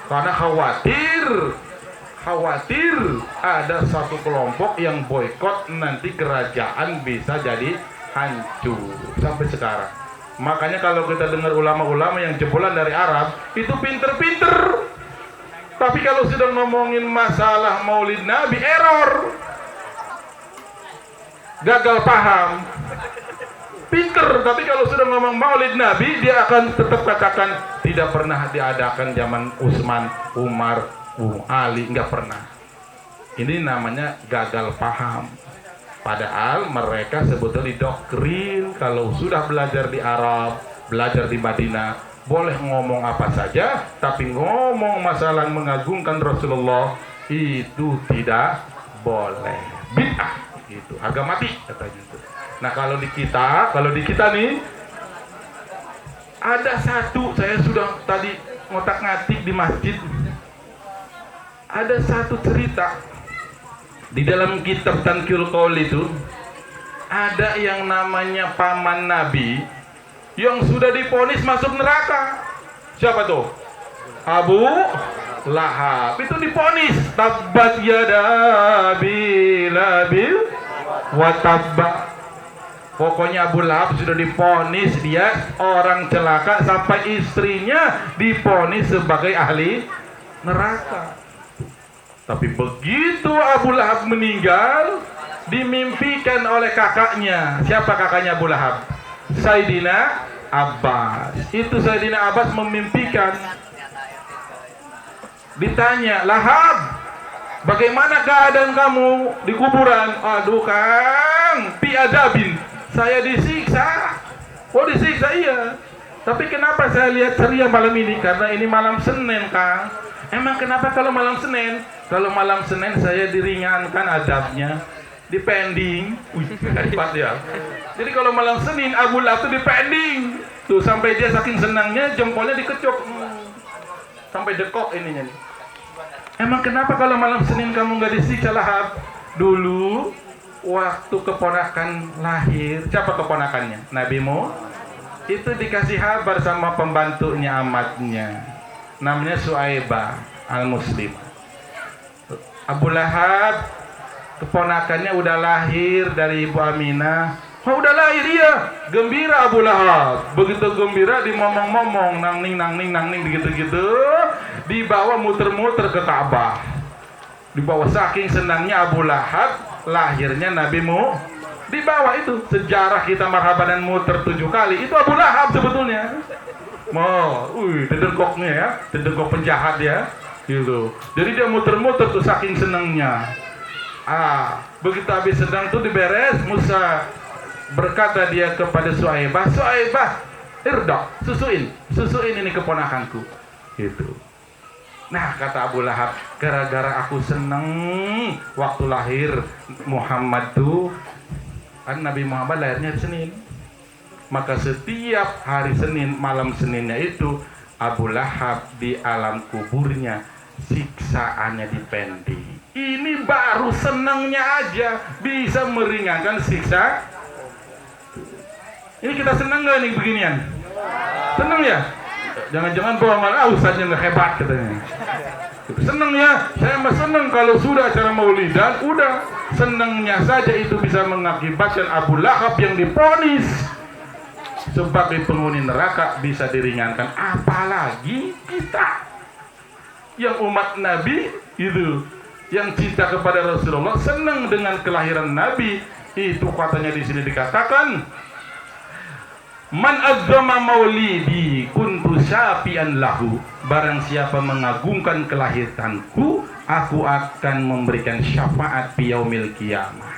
Karena khawatir ada satu kelompok yang boikot, nanti kerajaan bisa jadi hancur. Sampai sekarang makanya kalau kita dengar ulama-ulama yang jebolan dari Arab itu pinter-pinter, tapi kalau sudah ngomongin masalah maulid Nabi error, gagal paham. Pinter, tapi kalau sudah ngomong maulid Nabi dia akan tetap katakan tidak pernah diadakan zaman Utsman, Umar, Ali, nggak pernah. Ini namanya gagal paham. Padahal mereka sebetulnya didoktrin kalau sudah belajar di Arab, belajar di Madinah, boleh ngomong apa saja, tapi ngomong masalah mengagungkan Rasulullah itu tidak boleh. Bid'ah, itu harga mati katanya itu. Nah kalau di kita nih ada satu, saya sudah tadi ngotak-ngatik di masjid, ada satu cerita di dalam kitab Tanqihul Qaul itu, ada yang namanya paman Nabi yang sudah divonis masuk neraka. Siapa tuh? Abu Lahab. Itu divonis tabbat yada Abi Lahabil wa tabba. Pokoknya Abu Lahab sudah divonis dia orang celaka, sampai istrinya divonis sebagai ahli neraka. Tapi begitu Abu Lahab meninggal, dimimpikan oleh kakaknya. Siapa kakaknya Abu Lahab? Sayyidina Abbas. Itu Sayyidina Abbas memimpikan. Ditanya, Lahab, bagaimana keadaan kamu di kuburan? Aduh Kang, piadabin, saya disiksa. Oh disiksa iya. Tapi kenapa saya lihat ceria malam ini? Karena ini malam Senin Kang. Emang kenapa kalau malam Senin? Kalau malam Senin saya diringankan adabnya, dipending. Hebat ya. Jadi kalau malam Senin Abu Lahab itu dipending. Tuh sampai dia saking senangnya jempolnya dikecup. Sampai dekok ininya nih. Emang kenapa kalau malam Senin kamu nggak disiksa Lahab? Dulu waktu keponakan lahir, siapa keponakannya? Nabimu? Itu dikasih kabar sama pembantunya amatnya, namanya Suaibah al-Muslim. Abu Lahab keponakannya udah lahir dari Ibu Aminah. Oh udah lahir ya, gembira Abu Lahab. Begitu gembira dimomong-momong, nangning begitu-gitu, dibawa muter-muter ke Ka'bah. Dibawa saking senangnya Abu Lahab, lahirnya Nabimu. Dibawa itu sejarah kita marhaban dan muter 7 kali. Itu Abu Lahab sebetulnya. Dedegoknya ya, dedegok penjahat ya, gitu. Jadi dia muter-muter tuh saking senangnya. Begitu habis sedang tuh diberes, Musa berkata dia kepada Suaibah, irda, susuin ini keponakanku, gitu. Nah kata Abu Lahab, gara-gara aku seneng waktu lahir Muhammad tuh, kan Nabi Muhammad lahirnya di Senin, maka setiap hari Senin, malam Seninnya itu Abu Lahab di alam kuburnya siksaannya dipending. Ini baru senangnya aja bisa meringankan siksa. Ini kita senang nggak nih beginian? Senang ya? Jangan-jangan bohongan, ustaznya nggak hebat katanya. Senang ya? Saya mah senang kalau sudah acara maulidan, udah senangnya saja itu bisa mengakibatkan Abu Lahab yang divonis sebagai penghuni neraka bisa diringankan. Apalagi kita yang umat Nabi itu, yang cinta kepada Rasulullah, senang dengan kelahiran Nabi. Itu katanya di sini dikatakan, man azzama maulidi kuntu syafi'an lahu. Barang siapa mengagungkan kelahiranku, aku akan memberikan syafaat di yaumil qiyamah.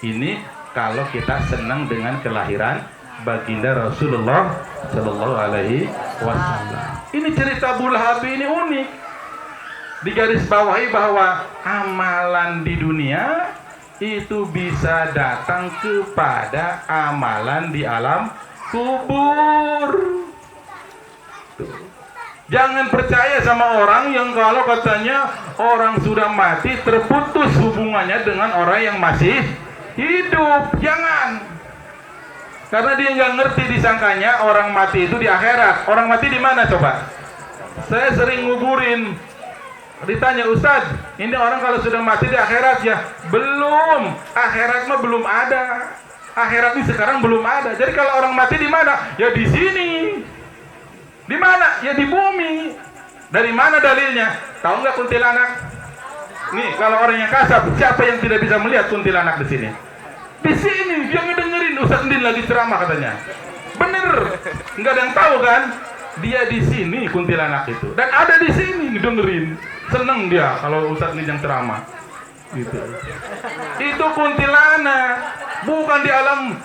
Ini kalau kita senang dengan kelahiran baginda Rasulullah Shallallahu Alaihi Wasallam. Ini cerita Abu Lahab ini unik. Digarisbawahi bahwa amalan di dunia itu bisa datang kepada amalan di alam kubur. Jangan percaya sama orang yang kalau katanya orang sudah mati terputus hubungannya dengan orang yang masih hidup. Jangan. Karena dia nggak ngerti, disangkanya orang mati itu di akhirat. Orang mati di mana coba? Saya sering nguburin. Ditanya, Ustaz, ini orang kalau sudah mati di akhirat ya? Belum. Akhirat mah belum ada. Akhirat ini sekarang belum ada. Jadi kalau orang mati di mana? Ya di sini. Di mana? Ya di bumi. Dari mana dalilnya? Tahu nggak kuntilanak? Nih, kalau orang yang kasar, siapa yang tidak bisa melihat kuntilanak di sini? Di sini, dia ngedengerin Ustaz Ndin lagi ceramah katanya. Bener, nggak ada yang tahu kan? Dia di sini kuntilanak itu, dan ada di sini ngedengerin. Seneng dia kalau Ustaz Ndin yang ceramah. Gitu. Itu kuntilanak, bukan di alam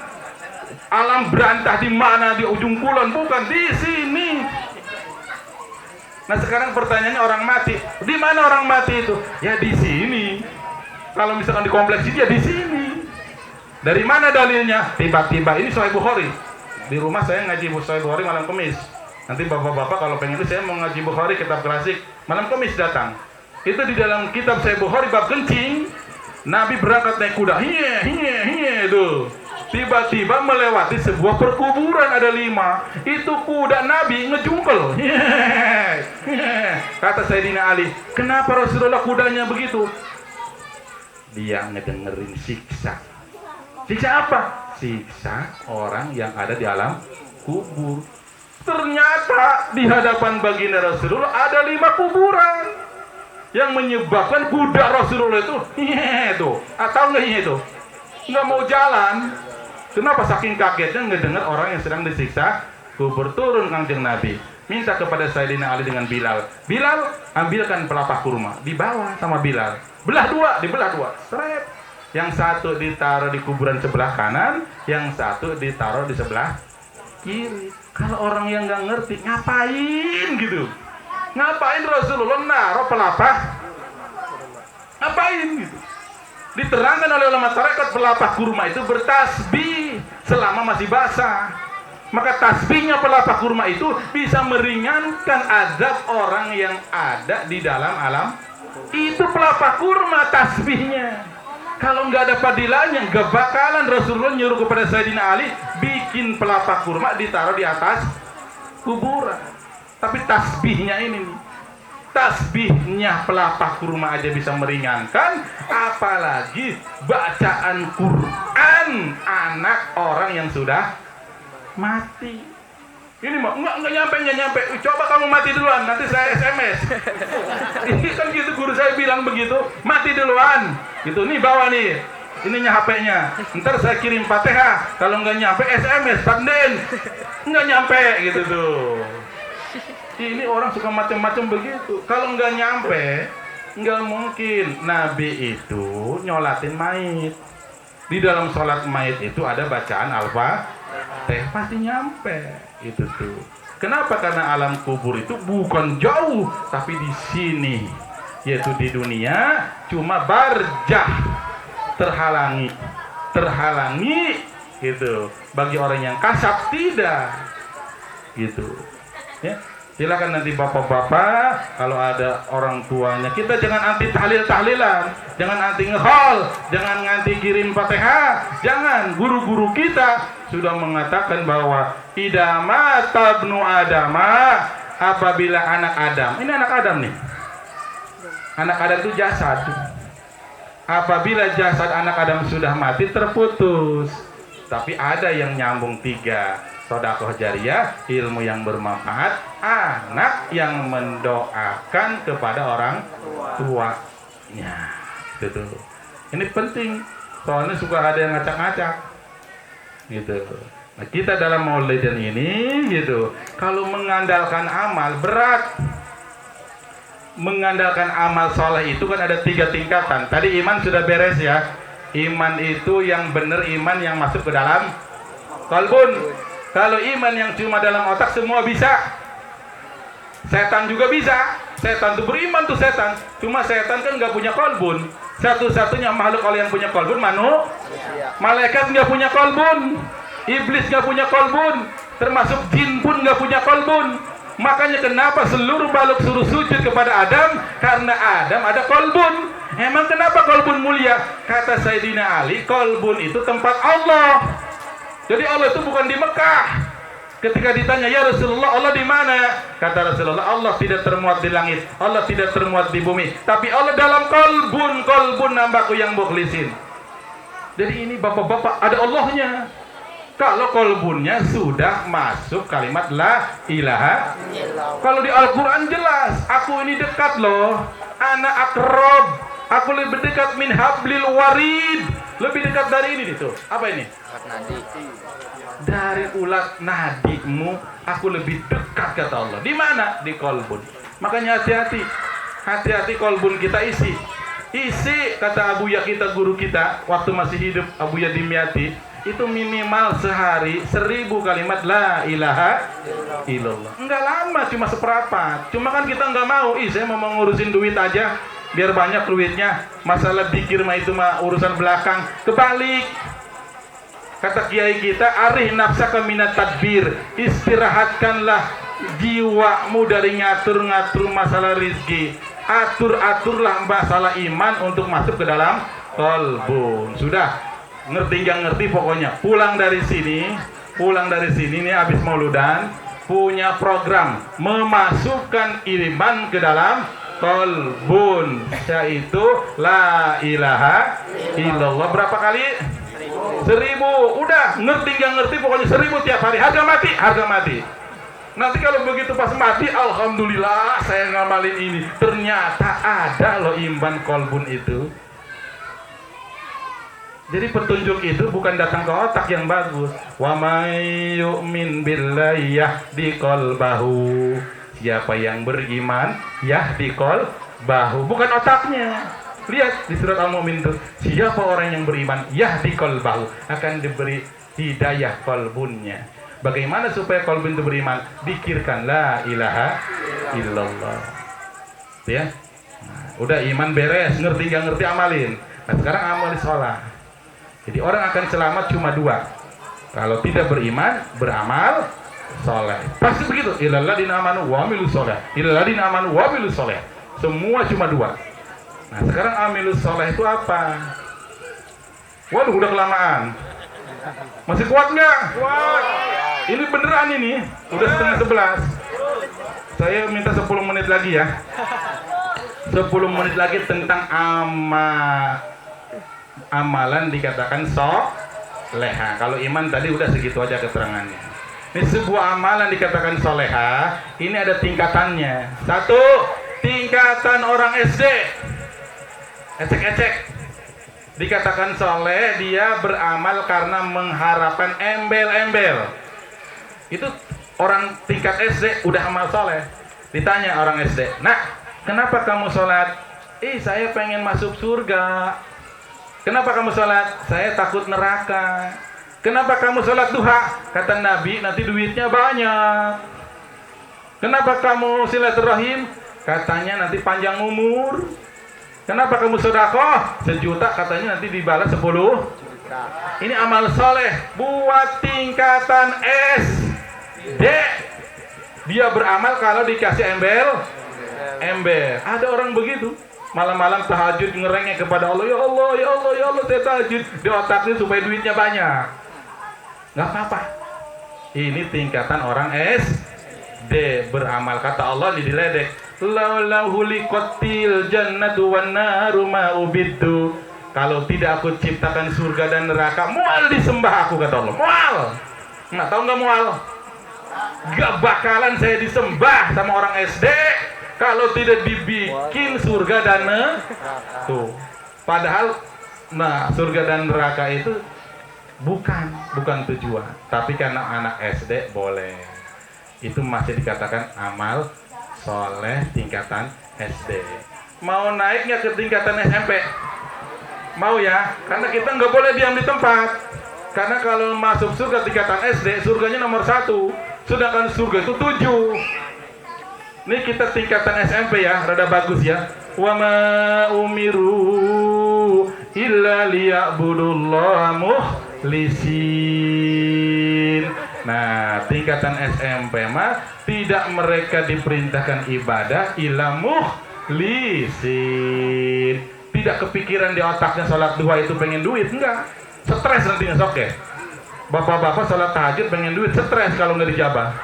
berantah di mana di ujung kulon, bukan di sini. Nah sekarang pertanyaannya orang mati, di mana orang mati itu? Ya di sini. Kalau misalkan di kompleks ini ya di sini. Dari mana dalilnya? Tiba-tiba ini Sahih Bukhari. Di rumah saya ngaji Sahih Bukhari malam Kamis. Nanti bapak-bapak kalau pengen itu saya mau ngaji Bukhari kitab klasik malam Kamis datang. Itu di dalam kitab Sahih Bukhari bab kencing. Nabi berangkat naik kuda. Hiye tuh. Tiba-tiba melewati sebuah perkuburan ada 5. Itu kuda Nabi ngejungkel. Kata Sayyidina Ali, kenapa Rasulullah kudanya begitu? Dia ngedengerin siksa. Siksa apa? Siksa orang yang ada di alam kubur. Ternyata di hadapan baginda Rasulullah ada 5 kuburan yang menyebabkan kuda Rasulullah itu atau enggak itu nggak mau jalan. Kenapa? Saking kagetnya ngedengar orang yang sedang disiksa kubur. Turun Kangjeng Nabi, minta kepada Sayyidina Ali dengan Bilal, Bilal ambilkan pelepah kurma, dibawa sama Bilal, dibelah dua, seret. Yang satu ditaruh di kuburan sebelah kanan, yang satu ditaruh di sebelah kiri. Kalau orang yang nggak ngerti, ngapain gitu? Ngapain Rasulullah naruh pelepah? Ngapain gitu? Diterangkan oleh ulama tarekat, pelepah kurma itu bertasbih selama masih basah. Maka tasbihnya pelepah kurma itu bisa meringankan azab orang yang ada di dalam alam. Itu pelepah kurma tasbihnya. Kalau nggak ada padilannya, nggak bakalan Rasulullah nyuruh kepada Sayyidina Ali bikin pelepah kurma ditaruh di atas kuburan. Tapi tasbihnya ini nih, tasbihnya pelepah kurma aja bisa meringankan, apalagi bacaan Quran anak orang yang sudah mati. Ini mah nggak nyampe. Coba kamu mati duluan, nanti saya SMS. Ini kan gitu, guru saya bilang begitu, mati duluan. Gitu, nih bawa nih, ininya HP-nya. Ntar saya kirim Fatihah. Kalau nggak nyampe SMS, Pak Den. Nggak nyampe gitu tuh. Ini orang suka macam-macam begitu. Kalau nggak nyampe, nggak mungkin. Nabi itu nyolatin mayit. Di dalam sholat mayit itu ada bacaan Al-Fatihah, pasti nyampe. Itu tuh. Kenapa? Karena alam kubur itu bukan jauh, tapi di sini, yaitu di dunia, cuma barjah, terhalangi, gitu. Bagi orang yang kasab tidak, gitu. Ya. Silakan nanti bapak-bapak, kalau ada orang tuanya, kita jangan anti tahlil-tahlilan, jangan anti ngehol, jangan anti kirim Fatihah, jangan. Guru-guru kita sudah mengatakan bahwa idza mata ibnu adama, apabila anak Adam, ini anak Adam nih, anak Adam itu jasad. Apabila jasad anak Adam sudah mati, terputus, tapi ada yang nyambung 3. Sedekah jariyah, ilmu yang bermanfaat, anak yang mendoakan kepada orang tuanya. Gitu. Ini penting, soalnya suka ada yang ngacak-ngacak. Gitu. Nah, kita dalam maulidan ini, gitu, kalau mengandalkan amal berat. Mengandalkan amal soleh itu kan ada 3 tingkatan. Tadi iman sudah beres ya. Iman itu yang benar, iman yang masuk ke dalam qalbun. Kalau iman yang cuma dalam otak semua bisa. Setan juga bisa. Setan itu beriman tuh setan. Cuma setan kan nggak punya kolbun. Satu-satunya makhluk kalau yang punya kolbun manusia. Malaikat nggak punya kolbun. Iblis nggak punya kolbun. Termasuk jin pun nggak punya kolbun. Makanya kenapa seluruh makhluk suruh sujud kepada Adam? Karena Adam ada kolbun. Emang kenapa kolbun mulia? Kata Sayyidina Ali, kolbun itu tempat Allah. Jadi Allah itu bukan di Mekah. Ketika ditanya, ya Rasulullah, Allah di mana? Kata Rasulullah, Allah tidak termuat di langit, Allah tidak termuat di bumi, tapi Allah dalam kolbun nambaku yang mukhlisin. Jadi ini bapak-bapak ada Allahnya. Kalau kolbunnya sudah masuk kalimat la ilaha. Kalau di Al-Quran jelas, aku ini dekat loh, ana akrob, aku lebih dekat min hablil warid, lebih dekat dari ini itu. Apa ini? Dari ulat nadimu aku lebih dekat, kata Allah. Di mana? Di kolbun. Makanya hati-hati kolbun kita isi, kata Abuya kita, guru kita waktu masih hidup, Abuya Dimyati, itu minimal sehari 1000 kalimat la ilaha illallah. Enggak lama, cuma seperempat. Cuma kan kita enggak mau, saya mau ngurusin duit aja biar banyak duitnya, masalah dikir mah itu mah urusan belakang. Kebalik, kata kiai kita, arih nafsaka minat tadbir, istirahatkanlah jiwamu dari ngatur-ngatur masalah rizki, atur-aturlah masalah iman untuk masuk ke dalam kolbun. Sudah ngerti nggak ngerti, pokoknya pulang dari sini nih habis mauludan, punya program memasukkan iman ke dalam kolbun, yaitu la ilaha illallah. Berapa kali? 1000. Udah ngerti nggak ngerti, pokoknya 1000 tiap hari. Harga mati. Nanti kalau begitu pas mati, alhamdulillah saya ngamalin ini, ternyata ada loh iman kolbun itu. Jadi petunjuk itu bukan datang ke otak yang bagus. Wa may yu'min billahi yahdi qalbahu. Siapa yang beriman yahdi qalbahu, bukan otaknya. Lihat di surat Al-Mu'min itu, siapa orang yang beriman yahdi qalbahu, akan diberi hidayah kolbunnya. Bagaimana supaya kolbun itu beriman? Dikirkan la ilaha illallah. Ya. Nah, udah iman beres, ngerti nggak ngerti amalin. Nah, sekarang amal sholat. Jadi orang akan selamat cuma 2. Kalau tidak beriman, beramal soleh. Pasti begitu. Illalladzina amanu wa amilus soleh. Illalladzina amanu wa amilus soleh. Semua cuma 2. Nah, sekarang amilus soleh itu apa? Waduh, udah kelamaan. Masih kuat nggak? Kuat. Ini beneran ini. Udah setengah 11. Saya minta 10 menit lagi ya. 10 menit lagi tentang amalan dikatakan soleha. Kalau iman tadi udah segitu aja keterangannya. Ini sebuah amalan dikatakan soleha, ini ada tingkatannya. 1, tingkatan orang SD, ecek-ecek. Dikatakan soleh, dia beramal karena mengharapkan embel-embel. Itu orang tingkat SD udah amal soleh. Ditanya orang SD, nak, kenapa kamu sholat? Saya pengen masuk surga. Kenapa kamu sholat? Saya takut neraka. Kenapa kamu sholat duha? Kata Nabi, nanti duitnya banyak. Kenapa kamu silaturahim? Katanya nanti panjang umur. Kenapa kamu sedekah? 1 juta, katanya nanti dibalas 10 juta. Ini amal soleh buat tingkatan SD. Dia beramal kalau dikasih embel. Ada orang begitu. Malam-malam tahajud ngerengek kepada Allah, ya Allah, ya Allah, ya Allah, saya tahajud. Di otaknya supaya duitnya banyak. Nggak apa-apa. Ini tingkatan orang SD beramal. Kata Allah diledek. Laulahu liqatil jannatu wan naru ma ubidtu. Kalau tidak aku ciptakan surga dan neraka, mual disembah aku, kata Allah. Mual. Nggak tahu nggak mual? Gak bakalan saya disembah sama orang SD kalau tidak dibikin surga dan neraka. Tuh. Padahal surga dan neraka itu bukan tujuan, tapi karena anak SD boleh. Itu masih dikatakan amal soleh tingkatan SD. Mau naiknya ke tingkatan SMP? Mau ya? Karena kita nggak boleh diam di tempat. Karena kalau masuk surga tingkatan SD, surganya nomor 1, sedangkan surga itu 7. Ini kita tingkatan SMP ya, rada bagus ya. Wa ma umiru illa liya'budullaha mukhlisin. Nah, tingkatan SMP mah tidak mereka diperintahkan ibadah illa mukhlisin. Tidak kepikiran di otaknya sholat duha itu pengen duit, enggak. Stres nantinya, oke. Bapak-bapak sholat tahajud pengen duit, stres kalau nggak dijabah.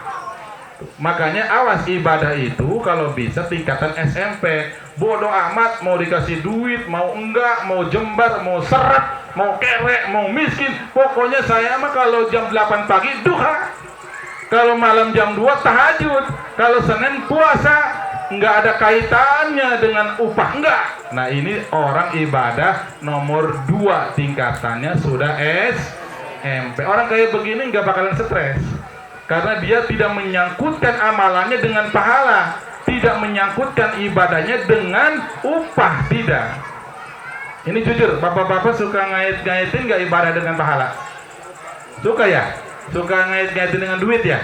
Makanya awas, ibadah itu kalau bisa tingkatan SMP. Bodoh amat mau dikasih duit, mau enggak, mau jembar, mau seret, mau kerek, mau miskin. Pokoknya saya mah kalau jam 8 pagi duha, kalau malam jam 2 tahajud, kalau Senin puasa. Nggak ada kaitannya dengan upah, enggak. Nah ini orang ibadah nomor 2 tingkatannya sudah SMP. Orang kayak begini nggak bakalan stres karena dia tidak menyangkutkan amalannya dengan pahala, tidak menyangkutkan ibadahnya dengan upah, tidak. Ini jujur, bapak-bapak suka ngait-ngaitin nggak ibadah dengan pahala? Suka ya? Suka ngait-ngaitin dengan duit ya?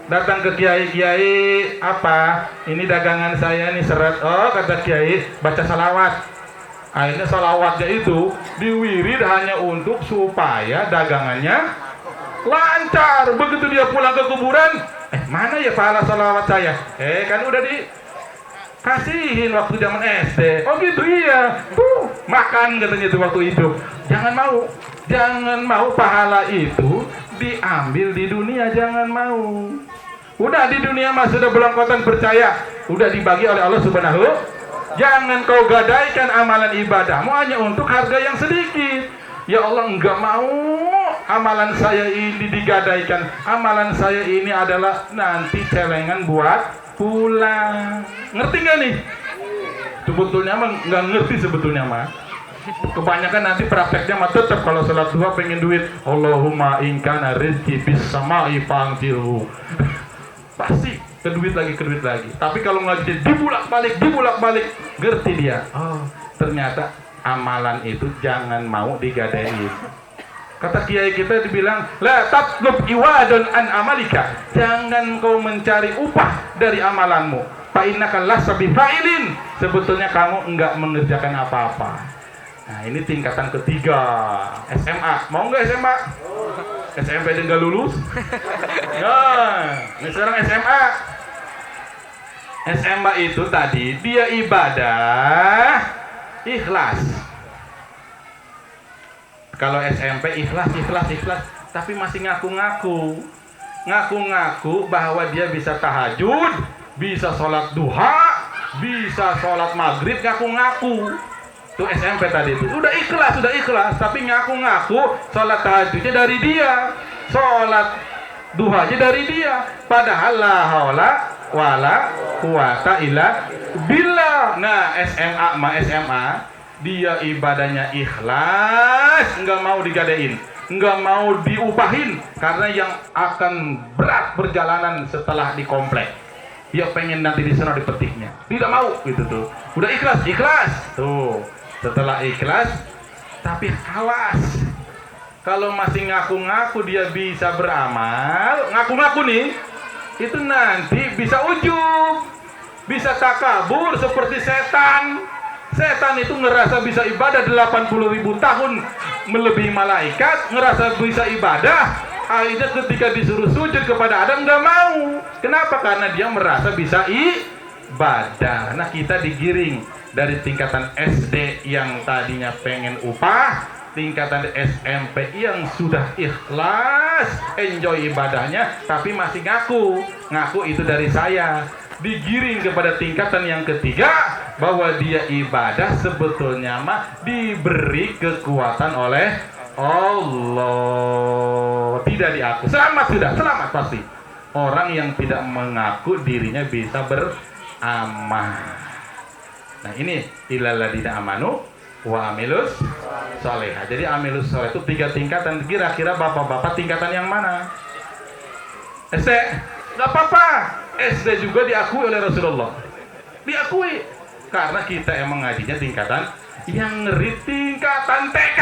Datang ke kiai, apa ini dagangan saya nih, seret, oh kata kiai baca salawat. Akhirnya salawatnya itu diwirid hanya untuk supaya dagangannya lancar. Begitu dia pulang ke kuburan, mana ya pahala salawat saya? Kan udah dikasihin waktu zaman SD. Oh gitu, iya tuh makan katanya itu waktu itu. Jangan mau pahala itu diambil di dunia, jangan mau. Udah di dunia mah sudah belangkotan percaya, udah dibagi oleh Allah Subhanahu. Jangan kau gadaikan amalan ibadahmu hanya untuk harga yang sedikit. Ya Allah, enggak mau amalan saya ini digadaikan. Amalan saya ini adalah nanti celengan buat pulang. Ngerti nggak nih? Sebetulnya mah nggak ngerti sebetulnya mah. Kebanyakan nanti prakteknya mah tetap kalau sholat duha pengen duit. Allahumma inkana rizki bis sama'i fangtiru. Pasti ke duit lagi. Tapi kalau ngaji dibulak balik, ngerti dia. Oh, ternyata amalan itu jangan mau digadein. Kata kiai kita dibilang, la tatlub iwadun an amalika. Jangan kau mencari upah dari amalanmu. Fa innaka lasta bifailin. Sebetulnya kamu enggak mengerjakan apa-apa. Nah, ini tingkatan ketiga, SMA. Mau nggak SMA? SMP aja nggak lulus. Nah, ini sekarang SMA. SMA itu tadi dia ibadah ikhlas. Kalau SMP ikhlas, tapi masih ngaku-ngaku bahwa dia bisa tahajud, bisa sholat duha, bisa sholat maghrib, ngaku-ngaku. Tuh SMP tadi itu udah ikhlas, tapi ngaku-ngaku sholat tahajudnya dari dia, sholat duhanya dari dia, padahal la haula wala quwata illa billah. Nah SMA dia ibadahnya ikhlas, nggak mau digadein, nggak mau diupahin, karena yang akan berat perjalanan setelah di komplek. Dia pengen nanti di sana dipetiknya, tidak mau gitu tuh. Udah ikhlas tuh. Setelah ikhlas, tapi awas, kalau masih ngaku-ngaku dia bisa beramal, ngaku-ngaku nih, itu nanti bisa ujub, bisa takabur seperti setan. Setan itu ngerasa bisa ibadah 80.000 tahun melebihi malaikat, ngerasa bisa ibadah, akhirnya ketika disuruh sujud kepada Adam nggak mau. Kenapa? Karena dia merasa bisa ibadah. Nah, kita digiring dari tingkatan SD yang tadinya pengen upah, tingkatan SMP yang sudah ikhlas, enjoy ibadahnya, tapi masih ngaku itu dari saya. Digiring kepada tingkatan yang ketiga, bahwa dia ibadah sebetulnya mah diberi kekuatan oleh Allah, tidak diaku. Selamat pasti. Orang yang tidak mengaku dirinya bisa beramal. Nah ini ilaladina amanu wa amilus solehah. Jadi amilus soleh itu 3 tingkatan. Kira-kira bapak-bapak tingkatan yang mana? SD? Gak apa-apa. SD juga diakui oleh Rasulullah. Diakui. Karena kita emang ngajinya tingkatan yang ngeri, tingkatan TK.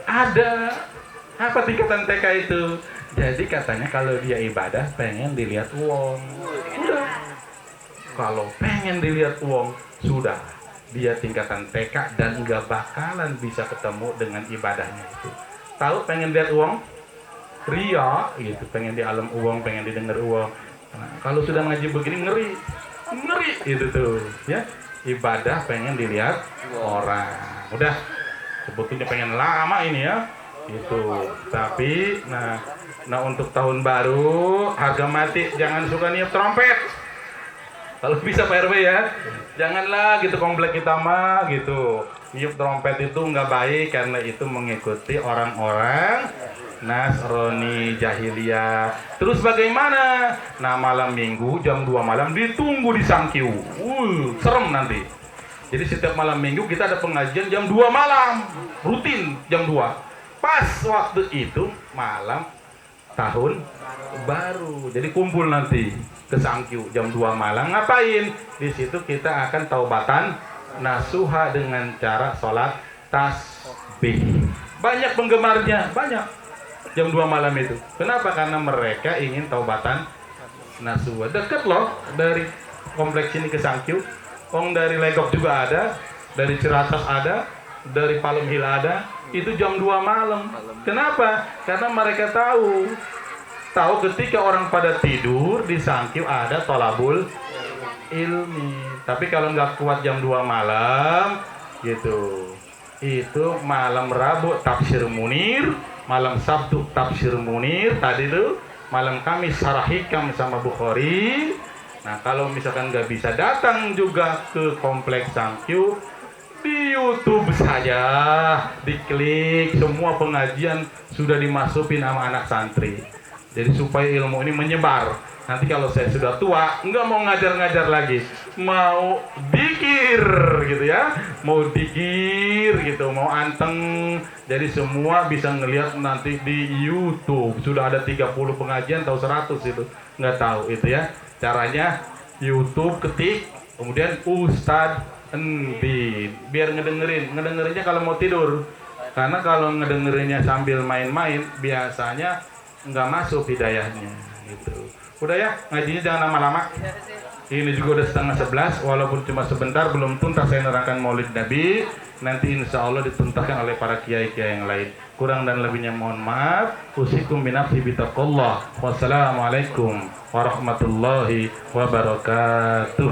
Ada. Apa tingkatan TK itu? Jadi katanya kalau dia ibadah pengen dilihat uang. Udah. Kalau pengen dilihat uang, sudah, dia tingkatan TK dan nggak bakalan bisa ketemu dengan ibadahnya itu. Tahu pengen lihat uang? Ria, gitu. Pengen di alam uang, pengen didengar uang. Nah, kalau sudah ngaji begini ngeri, itu tuh, ya. Ibadah pengen dilihat orang. Udah, Sebetulnya pengen lama ini ya. Itu. Tapi nah untuk tahun baru harga mati jangan suka niup trompet. Kalau bisa Pak RW ya. Janganlah gitu komplek kita mah gitu. Niup trompet itu nggak baik karena itu mengikuti orang-orang Nasrani jahiliyah. Terus bagaimana? Nah malam minggu jam 2 malam ditunggu di Sangkiu. Serem nanti. Jadi setiap malam minggu kita ada pengajian jam 2 malam. Rutin jam 2. Pas waktu itu malam tahun baru. Jadi kumpul nanti ke Sangkiu jam 2 malam. Ngapain? Di situ kita akan taubatan nasuha dengan cara sholat tasbih. Banyak penggemarnya, banyak. Jam 2 malam itu. Kenapa? Karena mereka ingin taubatan nasuha. Dekat loh dari kompleks ini ke Sangkiu. Dari Legok juga ada, dari Ciracas ada, dari Palem Hill ada. Itu jam 2 malam. Kenapa? Karena mereka tahu ketika orang pada tidur di Sangkiu ada tolabul ilmi. Tapi kalau nggak kuat jam 2 malam gitu, itu malam Rabu tafsir Munir, malam Sabtu tafsir Munir tadi tuh, malam Kamis Sarah Hikam sama Bukhari. Nah kalau misalkan nggak bisa datang juga ke kompleks Sangkiu, di YouTube saja diklik, semua pengajian sudah dimasukin sama anak santri. Jadi supaya ilmu ini menyebar. Nanti kalau saya sudah tua, nggak mau ngajar-ngajar lagi, mau dikir gitu ya, mau dikir gitu, mau anteng. Jadi semua bisa ngelihat nanti di YouTube. Sudah ada 30 pengajian atau 100 itu, nggak tahu itu ya. Caranya YouTube ketik, kemudian Ustadz Endi, biar ngedengerinnya kalau mau tidur. Karena kalau ngedengerinnya sambil main-main, biasanya nggak masuk hidayahnya gitu. Udah ya, ngajinya jangan lama-lama. Ini juga udah setengah 11, walaupun cuma sebentar, belum tuntas saya nerangkan Maulid Nabi. Nanti insya Allah dituntaskan oleh para kiai-kiai yang lain. Kurang dan lebihnya mohon maaf. Usikum binafsi bitaqullah. Wassalamualaikum warahmatullahi wabarakatuh.